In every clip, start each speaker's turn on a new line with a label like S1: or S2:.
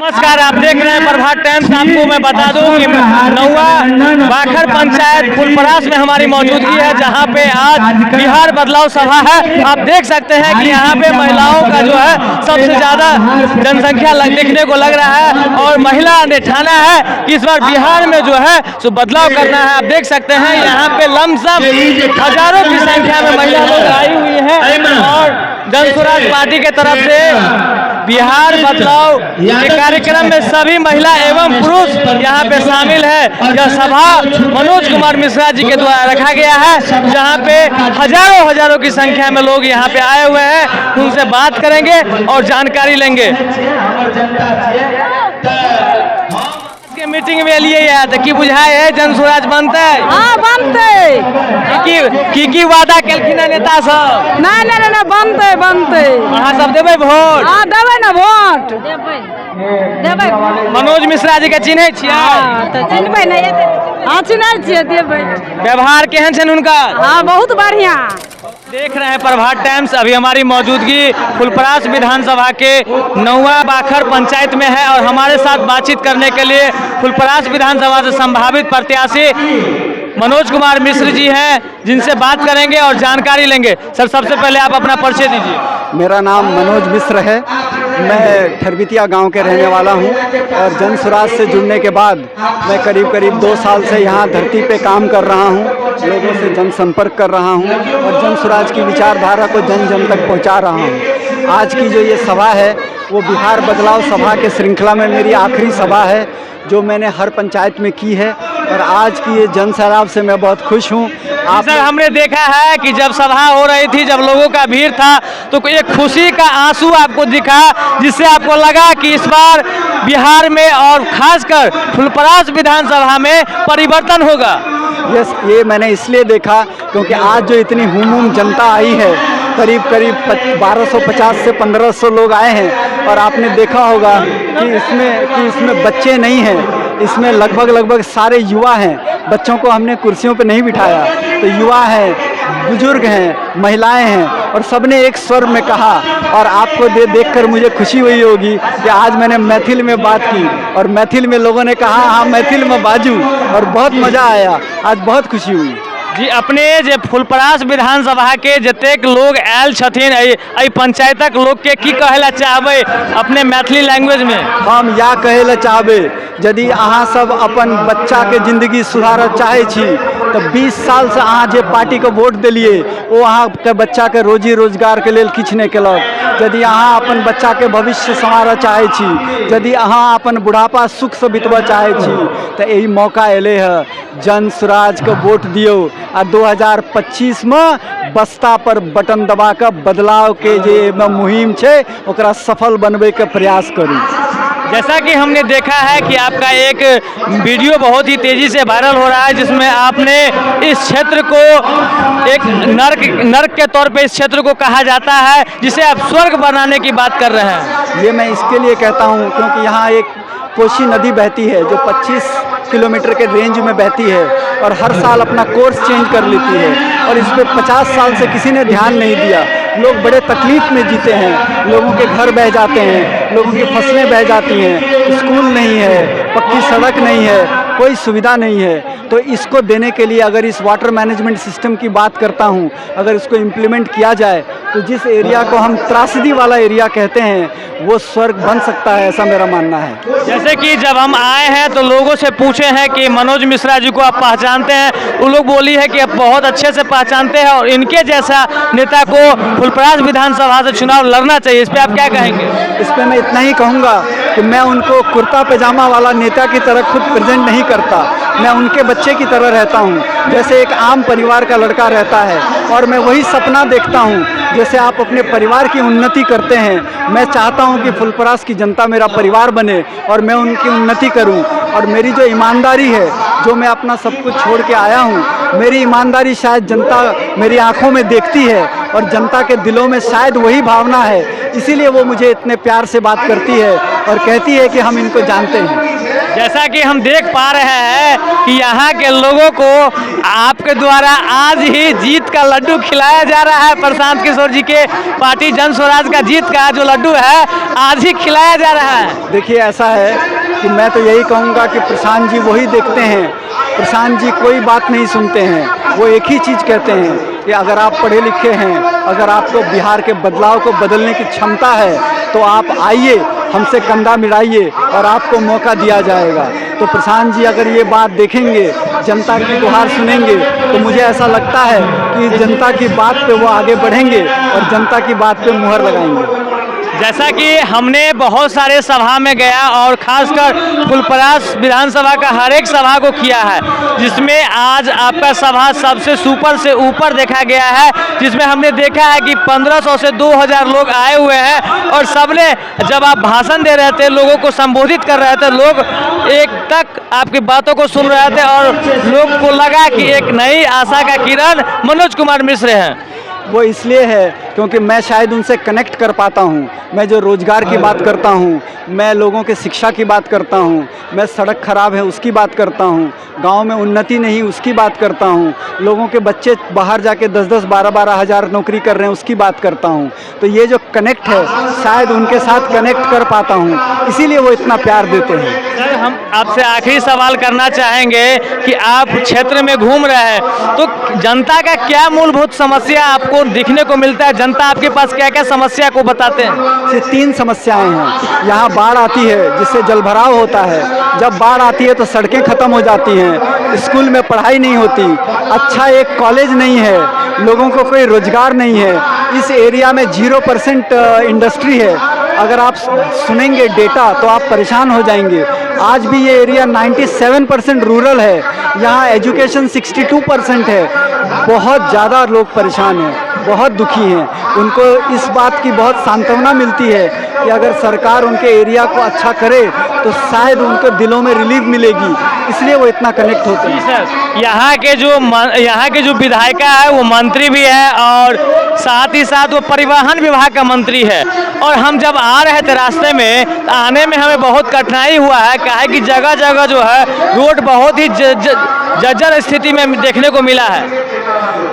S1: नमस्कार, आप देख रहे हैं प्रभात टाइम्स। आपको मैं बता दूं कि नौवा बाखर पंचायत फुलपरास में हमारी मौजूदगी है, जहां पे आज बिहार बदलाव सभा है। आप देख सकते हैं कि यहां पे महिलाओं का जो है सबसे ज्यादा जनसंख्या देखने को लग रहा है और महिला ने ठाना है कि इस बार बिहार में जो है सो बदलाव करना है। आप देख सकते हैं यहाँ पे लमसम हजारों की संख्या में महिला लोग आई हुई है और जनसुराज पार्टी के तरफ से बिहार बदलाव के कार्यक्रम में सभी महिला एवं पुरुष यहाँ पे शामिल है। यह सभा मनोज कुमार मिश्रा जी के द्वारा रखा गया है, जहाँ पे हजारों की संख्या में लोग यहाँ पे आए हुए हैं। उनसे बात करेंगे और जानकारी लेंगे। मीटिंग में लिए आया था कि बुझाए है जनसुराज बनते
S2: हाँ बनते
S1: की वादा केलखिन नेता सब
S2: नहीं बनते
S1: अहाँ सब देवे वोट।
S2: हाँ देवे ना वोट देवे।
S1: मनोज मिश्रा जी के चिन्हे छियै?
S2: चिन्हबै नहीं? हाँ चिन्है छियै, देवे।
S1: व्यवहार केहन छन उनका?
S2: हाँ बहुत बढ़िया।
S1: देख रहे हैं प्रभात टाइम्स। अभी हमारी मौजूदगी फुलपरास विधानसभा के नौवा बाखर पंचायत में है और हमारे साथ बातचीत करने के लिए फुलपरास विधानसभा से संभावित प्रत्याशी मनोज कुमार मिश्र जी हैं, जिनसे बात करेंगे और जानकारी लेंगे। सर, सबसे पहले आप अपना परिचय दीजिए।
S3: मेरा नाम मनोज मिश्र है। मैं ठरबितिया गांव के रहने वाला हूं और जनसुराज से जुड़ने के बाद मैं करीब 2 साल से यहां धरती पे काम कर रहा हूं, लोगों से जनसंपर्क कर रहा हूं और जनसुराज की विचारधारा को जन जन तक पहुंचा रहा हूं। आज की जो ये सभा है वो बिहार बदलाव सभा के श्रृंखला में मेरी आखिरी सभा है जो मैंने हर पंचायत में की है और आज की ये जनसराव से मैं बहुत खुश हूँ।
S1: आप सर, हमने देखा है कि जब सभा हो रही थी, जब लोगों का भीड़ था, तो एक खुशी का आंसू आपको दिखा, जिससे आपको लगा कि इस बार बिहार में और खासकर फुलपरास विधानसभा में परिवर्तन होगा।
S3: ये मैंने इसलिए देखा क्योंकि आज जो इतनी हुम जनता आई है, करीब 1250 से 1500 लोग आए हैं और आपने देखा होगा कि इसमें बच्चे नहीं हैं, इसमें लगभग सारे युवा हैं। बच्चों को हमने कुर्सियों पे नहीं बिठाया, तो युवा हैं, बुजुर्ग हैं, महिलाएं हैं और सबने एक स्वर में कहा। और आपको देखकर मुझे खुशी हुई होगी कि आज मैंने मैथिल में बात की और मैथिल में लोगों ने कहा हाँ मैथिल में बाजू, और बहुत मज़ा आया। आज बहुत खुशी हुई
S1: जी। अपने जे फुलपरास विधानसभा के जतेक लोग आयल छथिन एहि पंचायतक लोग के की कहला चाहबे अपने मैथिली लैंग्वेज में?
S3: हम या कहला चाहबे, यदि अहाँ सब अपन बच्चा के जिंदगी सुधार चाहे छी तो 20 साल से अहाँ जे पार्टी के वोट दिलिए वो अहाँ के बच्चा के रोजी रोजगार के लेल किछु नहीं केलक। यदि अहाँ अपन बच्चा के भविष्य संवार चाहे छी, यदि अहाँ अपन बुढ़ापा सुख से बितवा चाहे छी तो यही मौका एले है। जनसुराज के वोट दियो आ 2025 में बस्ता पर बटन दबा कर बदलाव के जे मुहिम छे ओकरा सफल बनबे के प्रयास करू।
S1: जैसा कि हमने देखा है कि आपका एक वीडियो बहुत ही तेजी से वायरल हो रहा है, जिसमें आपने इस क्षेत्र को एक नर्क के तौर पे इस क्षेत्र को कहा जाता है, जिसे आप स्वर्ग बनाने की बात कर रहे हैं।
S3: ये मैं इसके लिए कहता हूँ क्योंकि यहाँ एक कोसी नदी बहती है जो 25 किलोमीटर के रेंज में बहती है और हर साल अपना कोर्स चेंज कर लेती है और इस पर 50 साल से किसी ने ध्यान नहीं दिया। लोग बड़े तकलीफ में जीते हैं, लोगों के घर बह जाते हैं, लोगों की फसलें बह जाती हैं, स्कूल नहीं है, पक्की सड़क नहीं है, कोई सुविधा नहीं है। तो इसको देने के लिए अगर इस वाटर मैनेजमेंट सिस्टम की बात करता हूँ, अगर इसको इम्प्लीमेंट किया जाए तो जिस एरिया को हम त्रासदी वाला एरिया कहते हैं वो स्वर्ग बन सकता है, ऐसा मेरा मानना है।
S1: जैसे कि जब हम आए हैं तो लोगों से पूछे हैं कि मनोज मिश्रा जी को आप पहचानते हैं, वो लोग बोली है कि आप बहुत अच्छे से पहचानते हैं और इनके जैसा नेता को फुलपरास विधानसभा से चुनाव लड़ना चाहिए। इस पर आप क्या कहेंगे?
S3: इस पर मैं इतना ही कहूँगा कि मैं उनको कुर्ता पैजामा वाला नेता की तरह खुद प्रेजेंट नहीं करता, मैं उनके बच्चे की तरह रहता हूँ, जैसे एक आम परिवार का लड़का रहता है और मैं वही सपना देखता हूँ जैसे आप अपने परिवार की उन्नति करते हैं। मैं चाहता हूँ कि फुलपरास की जनता मेरा परिवार बने और मैं उनकी उन्नति करूँ और मेरी जो ईमानदारी है, जो मैं अपना सब कुछ छोड़ के आया हूँ, मेरी ईमानदारी शायद जनता मेरी आँखों में देखती है और जनता के दिलों में शायद वही भावना है, इसीलिए वो मुझे इतने प्यार से बात करती है और कहती है कि हम इनको जानते हैं।
S1: जैसा कि हम देख पा रहे हैं कि यहाँ के लोगों को आपके द्वारा आज ही जीत का लड्डू खिलाया जा रहा है। प्रशांत किशोर जी के पार्टी जन स्वराज का जीत का जो लड्डू है आज ही खिलाया जा रहा है।
S3: देखिए, ऐसा है कि मैं तो यही कहूँगा कि प्रशांत जी वही देखते हैं। प्रशांत जी कोई बात नहीं सुनते हैं, वो एक ही चीज़ कहते हैं कि अगर आप पढ़े लिखे हैं, अगर आपको बिहार के बदलाव को बदलने की क्षमता है तो आप आइए, हमसे कंधा मिलाइए और आपको मौका दिया जाएगा। तो प्रशांत जी अगर ये बात देखेंगे, जनता की गुहार सुनेंगे, तो मुझे ऐसा लगता है कि जनता की बात पे वो आगे बढ़ेंगे और जनता की बात पे मुहर लगाएंगे।
S1: जैसा कि हमने बहुत सारे सभा में गया और खासकर फुलपरास विधानसभा का हर एक सभा को किया है, जिसमें आज आपका सभा सबसे सुपर से ऊपर देखा गया है, जिसमें हमने देखा है कि 1500 से 2000 लोग आए हुए हैं और सबने जब आप भाषण दे रहे थे, लोगों को संबोधित कर रहे थे, लोग एक तक आपकी बातों को सुन रहे थे और लोग को लगा कि एक नई आशा का किरण मनोज कुमार मिश्र हैं।
S3: वो इसलिए है क्योंकि मैं शायद उनसे कनेक्ट कर पाता हूँ। मैं जो रोज़गार की बात करता हूँ, मैं लोगों के शिक्षा की बात करता हूँ, मैं सड़क खराब है उसकी बात करता हूँ, गांव में उन्नति नहीं उसकी बात करता हूँ, लोगों के बच्चे बाहर जाके 10-10, 12-12 हज़ार नौकरी कर रहे हैं उसकी बात करता हूँ। तो ये जो कनेक्ट है शायद उनके साथ कनेक्ट कर पाता हूँ, इसीलिए वो इतना प्यार देते हैं।
S1: सर, हम आपसे आखिरी सवाल करना चाहेंगे कि आप क्षेत्र में घूम रहे हैं तो जनता का क्या मूलभूत समस्या आपको दिखने को मिलता है? जनता आपके पास क्या क्या समस्या को बताते हैं?
S3: ये 3 समस्याएं हैं। यहाँ बाढ़ आती है जिससे जलभराव होता है। जब बाढ़ आती है तो सड़कें ख़त्म हो जाती हैं, स्कूल में पढ़ाई नहीं होती, अच्छा एक कॉलेज नहीं है, लोगों को कोई रोजगार नहीं है। इस एरिया में 0% इंडस्ट्री है। अगर आप सुनेंगे डेटा तो आप परेशान हो जाएंगे। आज भी ये एरिया 97% रूरल है, यहाँ एजुकेशन 62% है। बहुत ज़्यादा लोग परेशान हैं, बहुत दुखी हैं। उनको इस बात की बहुत सांत्वना मिलती है कि अगर सरकार उनके एरिया को अच्छा करे तो शायद उनको दिलों में रिलीफ मिलेगी, इसलिए वो इतना कनेक्ट होते हैं।
S1: सर, यहाँ के जो विधायिका है वो मंत्री भी है और साथ ही साथ वो परिवहन विभाग का मंत्री है। और हम जब आ रहे थे रास्ते में, आने में हमें बहुत कठिनाई हुआ है, काहे कि जगह जगह जो है रोड बहुत ही जर्जर स्थिति में देखने को मिला है।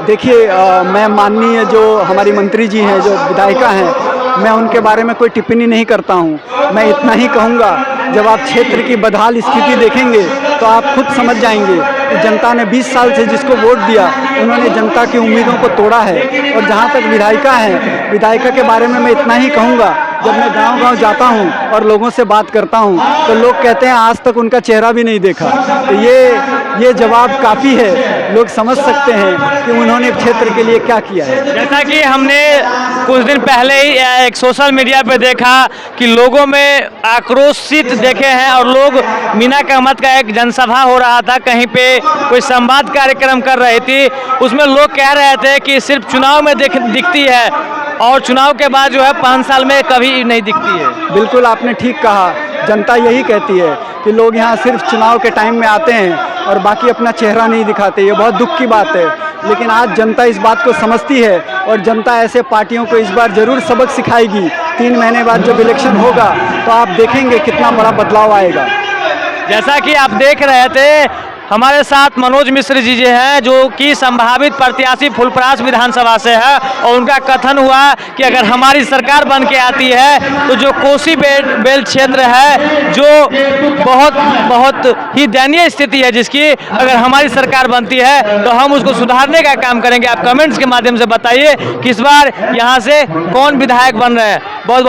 S3: देखिए, मैं माननीय जो हमारी मंत्री जी हैं, जो विधायिका हैं, मैं उनके बारे में कोई टिप्पणी नहीं करता हूं। मैं इतना ही कहूंगा, जब आप क्षेत्र की बदहाल स्थिति देखेंगे तो आप खुद समझ जाएंगे कि जनता ने 20 साल से जिसको वोट दिया उन्होंने जनता की उम्मीदों को तोड़ा है। और जहां तक विधायिका है, विधायिका के बारे में मैं इतना ही कहूँगा, जब मैं गांव-गांव जाता हूं और लोगों से बात करता हूं तो लोग कहते हैं आज तक उनका चेहरा भी नहीं देखा। तो ये जवाब काफ़ी है, लोग समझ सकते हैं कि उन्होंने क्षेत्र के लिए क्या किया है।
S1: जैसा कि हमने कुछ दिन पहले ही एक सोशल मीडिया पे देखा कि लोगों में आक्रोशित देखे हैं और लोग मीना कामत का एक जनसभा हो रहा था, कहीं पे कोई संवाद कार्यक्रम कर रही थी, उसमें लोग कह रहे थे कि सिर्फ चुनाव में दिखती है और चुनाव के बाद जो है 5 साल में कभी नहीं दिखती है।
S3: बिल्कुल आपने ठीक कहा, जनता यही कहती है कि लोग यहाँ सिर्फ चुनाव के टाइम में आते हैं और बाकी अपना चेहरा नहीं दिखाते। ये बहुत दुख की बात है, लेकिन आज जनता इस बात को समझती है और जनता ऐसे पार्टियों को इस बार ज़रूर सबक सिखाएगी। 3 महीने बाद जब इलेक्शन होगा तो आप देखेंगे कितना बड़ा बदलाव आएगा।
S1: जैसा कि आप देख रहे थे, हमारे साथ मनोज मिश्र जी हैं जो कि संभावित प्रत्याशी फुलपरास विधानसभा से है और उनका कथन हुआ कि अगर हमारी सरकार बन के आती है तो जो कोसी बेल्ट क्षेत्र है, जो बहुत ही दयनीय स्थिति है, जिसकी अगर हमारी सरकार बनती है तो हम उसको सुधारने का काम करेंगे। आप कमेंट्स के माध्यम से बताइए कि इस बार यहाँ से कौन विधायक बन रहे हैं। बहुत बहुत